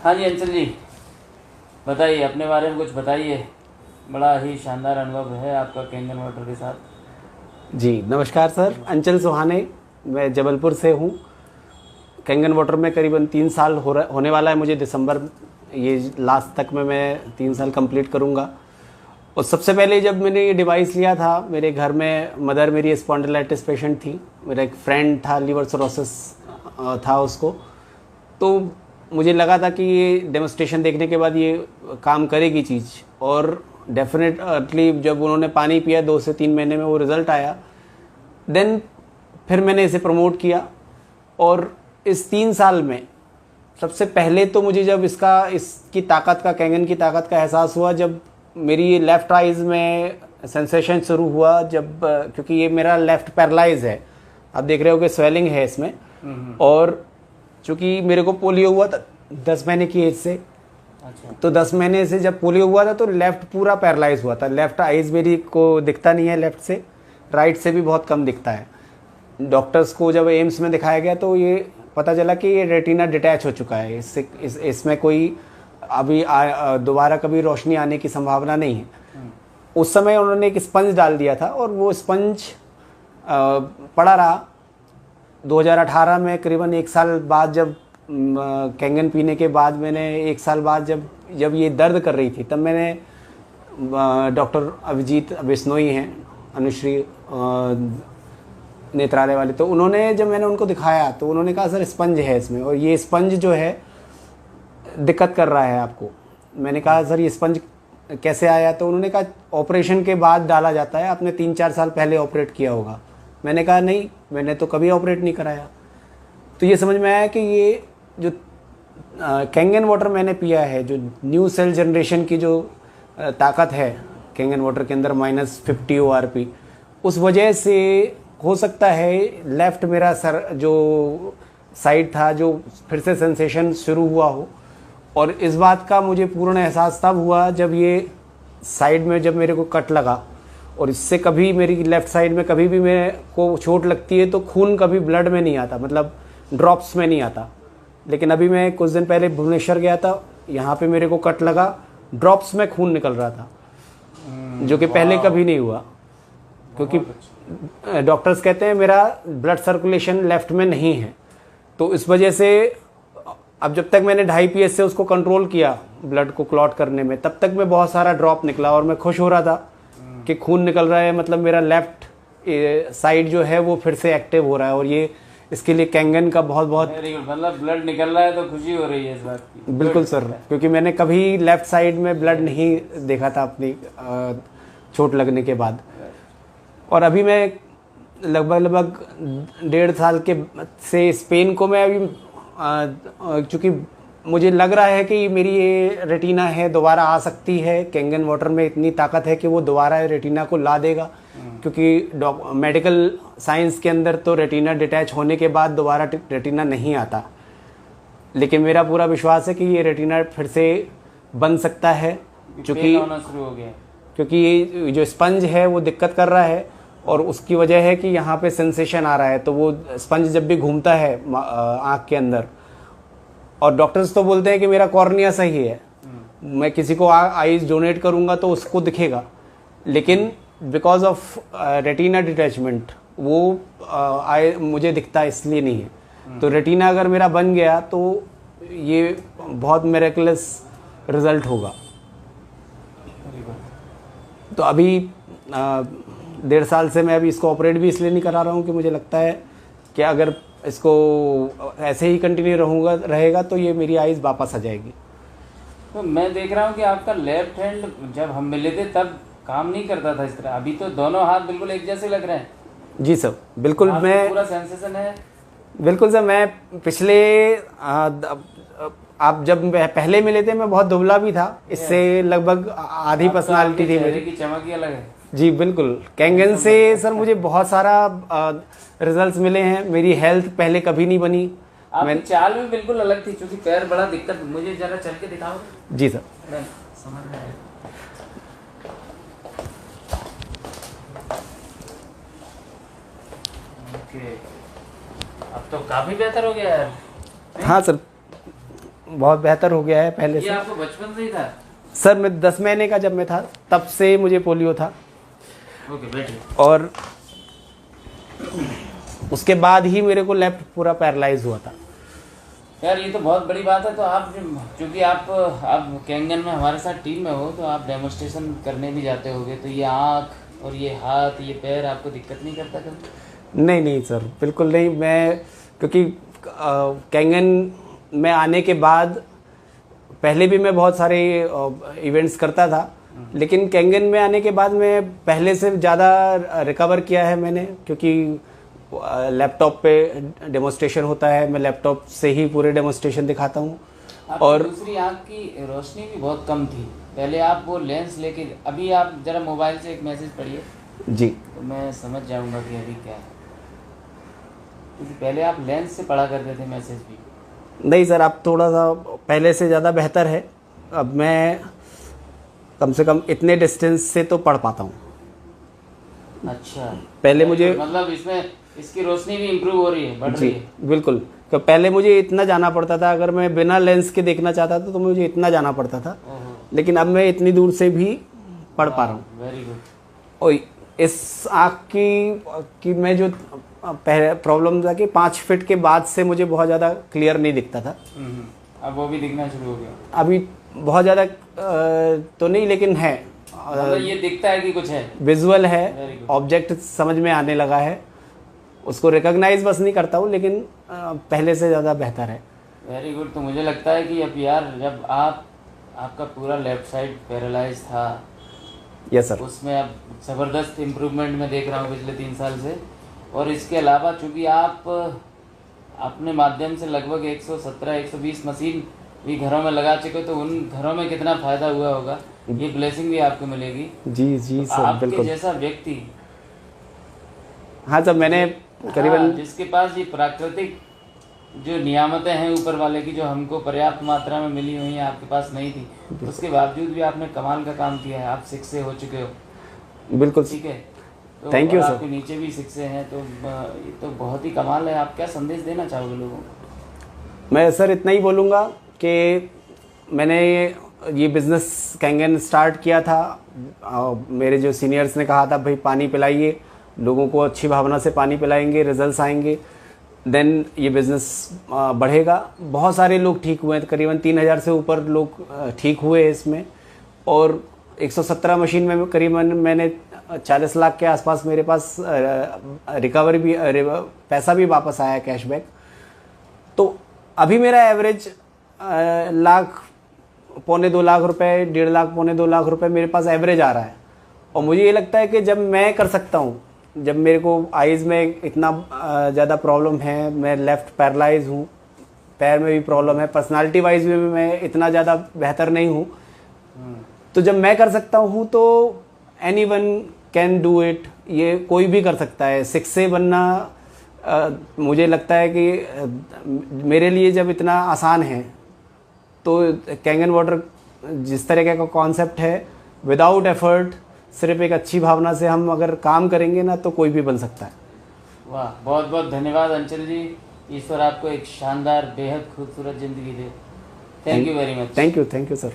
हाँ जी अंचल जी, बताइए अपने बारे में कुछ बताइए। बड़ा ही शानदार अनुभव है आपका कैंगन वाटर के साथ। जी नमस्कार सर, अंचल सुहाने। मैं जबलपुर से हूँ। कैंगन वाटर में करीबन 3 साल होने वाला है मुझे। दिसंबर ये लास्ट तक में मैं 3 साल कंप्लीट करूँगा। और सबसे पहले जब मैंने ये डिवाइस लिया था, मेरे घर में मदर मेरी स्पॉन्डिलाइटिस पेशेंट थी। मेरा एक फ्रेंड था, लीवर सिरोसिस था उसको। तो मुझे लगा था कि ये डेमोस्ट्रेशन देखने के बाद ये काम करेगी चीज़। और डेफिनेटली जब उन्होंने पानी पिया 2 से 3 महीने में वो रिज़ल्ट आया। देन फिर मैंने इसे प्रमोट किया। और इस 3 साल में सबसे पहले तो मुझे जब इसकी ताकत का, कैंगन की ताकत का एहसास हुआ जब मेरी लेफ़्ट आइज़ में सेंसेशन शुरू हुआ। जब क्योंकि ये मेरा लेफ़्ट पैरालाइज है, आप देख रहे हो कि स्वेलिंग है इसमें। और चूँकि मेरे को पोलियो हुआ था 10 महीने की एज से। अच्छा। तो 10 महीने से जब पोलियो हुआ था तो लेफ़्ट पूरा पैरालाइज हुआ था। लेफ़्ट आइज़ मेरी को दिखता नहीं है लेफ़्ट से, राइट से भी बहुत कम दिखता है। डॉक्टर्स को जब एम्स में दिखाया गया तो ये पता चला कि ये रेटिना डिटैच हो चुका है। इसमें कोई अभी दोबारा कभी रोशनी आने की संभावना नहीं है। उस समय उन्होंने एक स्पंज डाल दिया था और वो स्पंज पड़ा रहा। 2018 में करीबन 1 साल बाद जब कैंगन पीने के बाद मैंने 1 साल बाद जब ये दर्द कर रही थी, तब मैंने डॉक्टर अभिजीत बिश्नोई हैं, अनुश्री नेत्रालय वाले, तो उन्होंने जब मैंने उनको दिखाया तो उन्होंने कहा सर स्पंज है इसमें और ये स्पंज जो है दिक्कत कर रहा है आपको। मैंने कहा सर ये स्पंज कैसे आया? तो उन्होंने कहा ऑपरेशन के बाद डाला जाता है, आपने 3-4 साल पहले ऑपरेट किया होगा। मैंने कहा नहीं, मैंने तो कभी ऑपरेट नहीं कराया। तो ये समझ में आया कि ये जो कैंगन वाटर मैंने पिया है, जो न्यू सेल जनरेशन की जो ताकत है कैंगन वाटर के अंदर -50 ORP, उस वजह से हो सकता है लेफ़्ट मेरा सर जो साइड था जो फिर से सेंसेशन शुरू हुआ हो। और इस बात का मुझे पूर्ण एहसास तब हुआ जब ये साइड में जब मेरे को कट लगा। और इससे कभी मेरी लेफ़्ट साइड में कभी भी मेरे को चोट लगती है तो खून कभी ब्लड में नहीं आता, मतलब ड्रॉप्स में नहीं आता। लेकिन अभी मैं कुछ दिन पहले भुवनेश्वर गया था, यहाँ पे मेरे को कट लगा, ड्रॉप्स में खून निकल रहा था, जो कि पहले कभी नहीं हुआ। क्योंकि डॉक्टर्स कहते हैं मेरा ब्लड सर्कुलेशन लेफ़्ट में नहीं है। तो इस वजह से अब जब तक मैंने 2.5 PS से उसको कंट्रोल किया ब्लड को क्लॉट करने में, तब तक मैं बहुत सारा ड्रॉप निकला और मैं खुश हो रहा था कि खून निकल रहा है, मतलब मेरा लेफ़्ट साइड जो है वो फिर से एक्टिव हो रहा है। और ये इसके लिए कैंगन का बहुत बहुत मतलब ब्लड निकल रहा है तो खुशी हो रही है इस बात की। बिल्कुल सर, क्योंकि मैंने कभी लेफ़्ट साइड में ब्लड नहीं देखा था अपनी चोट लगने के बाद। और अभी मैं लगभग 1.5 साल के से स्पेन को मैं अभी चूँकि मुझे लग रहा है कि मेरी ये रेटिना है दोबारा आ सकती है। कैंगन वाटर में इतनी ताकत है कि वो दोबारा रेटिना को ला देगा। क्योंकि मेडिकल साइंस के अंदर तो रेटिना डिटैच होने के बाद दोबारा रेटिना नहीं आता। लेकिन मेरा पूरा विश्वास है कि ये रेटिना फिर से बन सकता है, क्योंकि ये जो स्पंज है वो दिक्कत कर रहा है। और उसकी वजह है कि यहाँ पे सेंसेशन आ रहा है। तो वो स्पंज जब भी घूमता है आँख के अंदर, और डॉक्टर्स तो बोलते हैं कि मेरा कॉर्निया सही है, मैं किसी को आईज डोनेट करूँगा तो उसको दिखेगा, लेकिन बिकॉज ऑफ रेटिना डिटैचमेंट वो मुझे दिखता इसलिए नहीं है। तो रेटिना अगर मेरा बन गया तो ये बहुत मिरेकलस रिजल्ट होगा। तो अभी 1.5 साल से मैं अभी इसको ऑपरेट भी इसलिए नहीं करा रहा हूँ कि मुझे लगता है कि अगर इसको ऐसे ही कंटिन्यू रहेगा तो ये मेरी आइज़ वापस आ जाएगी। तो मैं देख रहा हूँ कि आपका लेफ्ट हैंड जब हम मिले थे तब काम नहीं करता था इस तरह, अभी तो दोनों हाथ बिल्कुल एक जैसे लग रहे हैं। जी सर, बिल्कुल। मैं पूरा सेंसेशन है। बिल्कुल सर, मैं पिछले आप जब पहले मिले थे मैं बहुत दुबला भी था, इससे लगभग आधी पर्सनालिटी थी मेरी। की चमक ही अलग है। जी बिल्कुल। कैंगन से सर मुझे बहुत सारा रिजल्ट्स मिले हैं। मेरी हेल्थ पहले कभी नहीं बनी। आपकी चाल भी बिल्कुल अलग थी, क्योंकि पैर बड़ा दिक्कत। मुझे जरा चल के दिखाओ। जी सर। समझ में आया। ओके, अब तो काफी बेहतर हो गया यार। हाँ सर, बहुत बेहतर हो गया है पहले ये से। आपको बचपन से ही था? सर मैं 10 महीने का जब मैं था तब से मुझे पोलियो था, ओके बैठिए। और उसके बाद ही मेरे को लेफ्ट पूरा पैरालाइज हुआ था। यार ये तो बहुत बड़ी बात है। तो आप क्योंकि आप कैंगन में हमारे साथ टीम में हो, तो आप डेमोस्ट्रेशन करने भी जाते होगे, तो ये आँख और ये हाथ ये पैर आपको दिक्कत नहीं करता कभी? नहीं नहीं सर, बिल्कुल नहीं। मैं क्योंकि कैंगन में आने के बाद पहले भी मैं बहुत सारे इवेंट्स करता था, लेकिन कैंगन में आने के बाद मैं पहले से ज़्यादा रिकवर किया है मैंने, क्योंकि लैपटॉप पे डेमोस्ट्रेशन होता है, मैं लैपटॉप से ही पूरे डेमोस्ट्रेशन दिखाता हूँ। और दूसरी आँख की रोशनी भी बहुत कम थी पहले, आप वो लेंस लेके, अभी आप जरा मोबाइल से एक मैसेज पढ़िए जी, तो मैं समझ जाऊंगा कि अभी क्या है, क्योंकि पहले आप लेंस से पढ़ा करते थे मैसेज भी। नहीं सर, आप थोड़ा सा पहले से ज़्यादा बेहतर है। अब मैं कम से कम इतने डिस्टेंस से तो पढ़ पाता हूँ। अच्छा, पहले मुझे मतलब इसमें इसकी रोशनी भी इम्प्रूव हो रही है, बढ़ जी रही है। बिल्कुल। तो पहले मुझे इतना जाना पड़ता था, अगर मैं बिना लेंस के देखना चाहता था तो मुझे इतना जाना पड़ता था, ओहो, लेकिन अब मैं इतनी दूर से भी पढ़ पा रहा हूँ। Very good. और इस आँख की मैं जो पहले प्रॉब्लम था कि 5 फीट के बाद से मुझे बहुत ज़्यादा क्लियर नहीं दिखता था, अब वो भी दिखना शुरू हो गया? अभी बहुत ज़्यादा तो नहीं, लेकिन है, मतलब ये दिखता है कि कुछ है, विजुअल Very है, good. ऑब्जेक्ट समझ में आने लगा है, उसको रिकॉग्नाइज बस नहीं करता हूँ, लेकिन पहले से ज़्यादा बेहतर है। Very good. तो मुझे लगता है कि अब यार, जब आपका पूरा लेफ्ट साइड पैरालाइज था, यस सर। उसमें अब ज़बरदस्त इम्प्रूवमेंट मैं देख रहा हूँ पिछले 3 साल से। और इसके अलावा चूँकि आप अपने माध्यम से लगभग 117-120 मशीन भी घरों में लगा चुके, तो उन घरों में कितना फ़ायदा हुआ होगा, ये ब्लेसिंग भी आपको मिलेगी। जी जी तो सर, आपके बिल्कुल। जैसा व्यक्ति, हाँ सर, मैंने करीबन जिसके पास ये प्राकृतिक जो नियामतें हैं ऊपर वाले की, जो हमको पर्याप्त मात्रा में मिली हुई हैं, आपके पास नहीं थी, उसके बावजूद भी आपने कमाल का काम किया है। आप शिक्षे हो चुके हो, बिल्कुल ठीक है, तो थैंक यू और सर। आपके नीचे भी शिक्षे हैं, तो ये तो बहुत ही कमाल है। आप क्या संदेश देना चाहोगे लोगों को? मैं सर इतना ही बोलूँगा कि मैंने ये बिज़नेस कैंगन स्टार्ट किया था, मेरे जो सीनियर्स ने कहा था भाई पानी पिलाइए लोगों को, अच्छी भावना से पानी पिलाएंगे, रिजल्ट्स आएंगे, देन ये बिज़नेस बढ़ेगा। बहुत सारे लोग ठीक हुए हैं, तकरीबन 3000 से ऊपर लोग ठीक हुए इसमें, और 117 मशीन में करीबन मैंने 40 लाख के आसपास मेरे पास रिकवरी भी, पैसा भी वापस आया, कैशबैक। तो अभी मेरा एवरेज लाख, 1.25 लाख रुपए, 1.5 लाख, 1.25 लाख रुपए मेरे पास एवरेज आ रहा है। और मुझे ये लगता है कि जब मैं कर सकता हूँ, जब मेरे को आइज़ में इतना ज़्यादा प्रॉब्लम है, मैं लेफ़्ट पैरालाइज हूँ, पैर में भी प्रॉब्लम है, पर्सनालिटी वाइज भी मैं इतना ज़्यादा बेहतर नहीं हूँ, तो जब मैं कर सकता हूँ तो एनीवन कैन डू इट, ये कोई भी कर सकता है। शिक्षे बनना मुझे लगता है कि मेरे लिए जब इतना आसान है, तो कैंगन वाटर जिस तरह का कॉन्सेप्ट है, विदाउट एफर्ट, सिर्फ एक अच्छी भावना से हम अगर काम करेंगे ना, तो कोई भी बन सकता है। वाह, बहुत बहुत धन्यवाद अंचल जी। ईश्वर आपको एक शानदार, बेहद खूबसूरत ज़िंदगी दे। Thank you very much. Thank you sir.